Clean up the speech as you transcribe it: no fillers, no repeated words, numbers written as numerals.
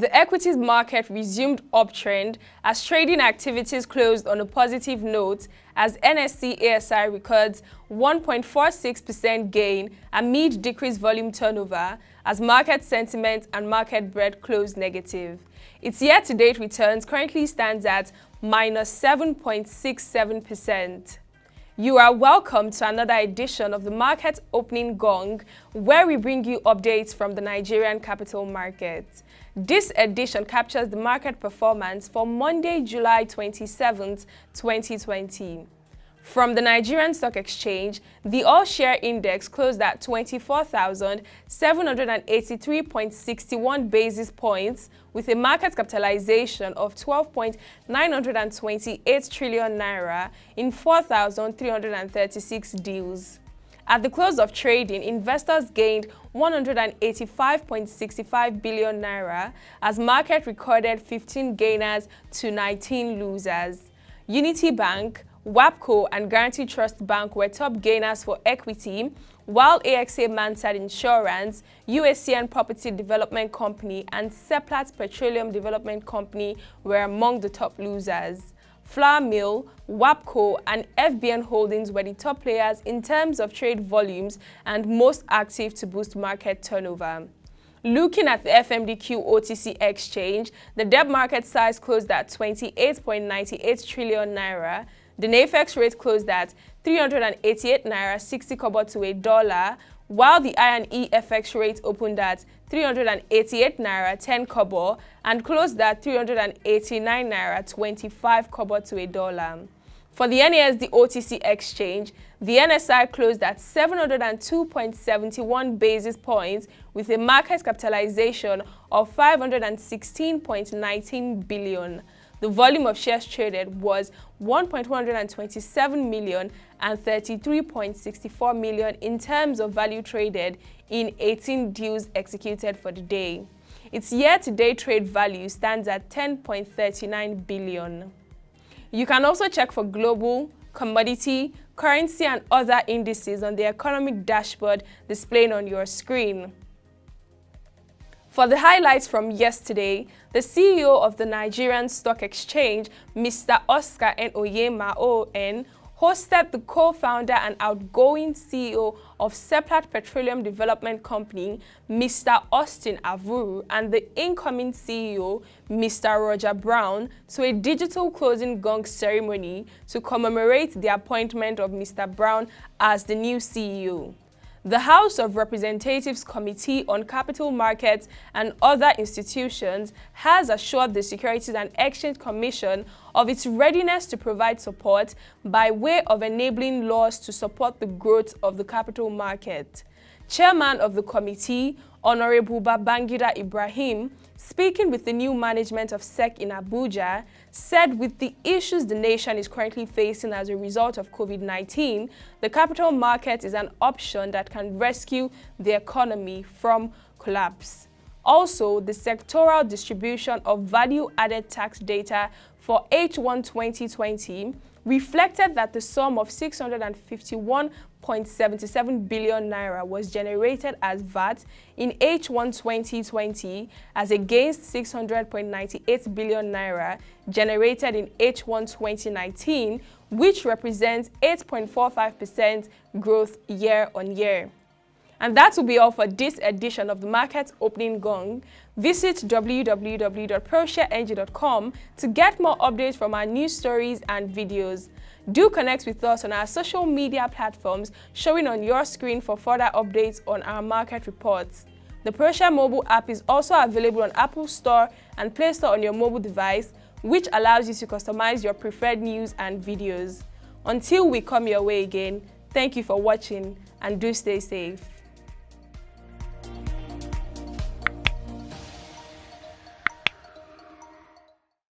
The equities market resumed uptrend as trading activities closed on a positive note as NSE-ASI records 1.46% gain amid decreased volume turnover as market sentiment and market breadth closed negative. Its year-to-date returns currently stands at minus 7.67%. You are welcome to another edition of the Market Opening Gong, where we bring you updates from the Nigerian capital market. This edition captures the market performance for Monday, July 27th, 2020. From the Nigerian Stock Exchange, the all-share index closed at 24,783.61 basis points with a market capitalization of 12.928 trillion naira in 4,336 deals. At the close of trading, investors gained 185.65 billion naira as market recorded 15 gainers to 19 losers. Unity Bank, WAPCO and Guarantee Trust Bank were top gainers for equity, while AXA Mansard Insurance, USCN Property Development Company and Seplat Petroleum Development Company were among the top losers. Flour Mill, WAPCO and FBN Holdings were the top players in terms of trade volumes and most active to boost market turnover. Looking at the FMDQ OTC exchange, the debt market size closed at 28.98 trillion naira. The NAFEX rate closed at 388 naira 60 kobo to a dollar, while the I&E FX rate opened at 388 naira 10 kobo and closed at 389 naira 25 kobo to a dollar. For the NASD OTC exchange, the NSI closed at 702.71 basis points with a market capitalization of 516.19 billion. The volume of shares traded was 1.127 million and 33.64 million in terms of value traded in 18 deals executed for the day. Its year-to-date trade value stands at 10.39 billion. You can also check for global, commodity, currency and other indices on the economic dashboard displayed on your screen. For the highlights from yesterday, the CEO of the Nigerian Stock Exchange, Mr. Oscar N. Oyema ON, hosted the co-founder and outgoing CEO of Seplat Petroleum Development Company, Mr. Austin Avuru, and the incoming CEO, Mr. Roger Brown, to a digital closing gong ceremony to commemorate the appointment of Mr. Brown as the new CEO. The House of Representatives Committee on Capital Markets and Other Institutions has assured the Securities and Exchange Commission of its readiness to provide support by way of enabling laws to support the growth of the capital market. Chairman of the committee, Honorable Babangida Ibrahim, speaking with the new management of SEC in Abuja, said with the issues the nation is currently facing as a result of COVID-19, the capital market is an option that can rescue the economy from collapse. Also, the sectoral distribution of value-added tax data for H1 2020 reflected that the sum of 651.77 billion naira was generated as VAT in H1 2020 as against 600.98 billion naira generated in H1 2019, which represents 8.45% growth year on year. And that will be all for this edition of the Market Opening Gong. Visit www.proshareng.com to get more updates from our news stories and videos. Do connect with us on our social media platforms showing on your screen for further updates on our market reports. The ProShare mobile app is also available on Apple Store and Play Store on your mobile device, which allows you to customize your preferred news and videos. Until we come your way again, thank you for watching and do stay safe.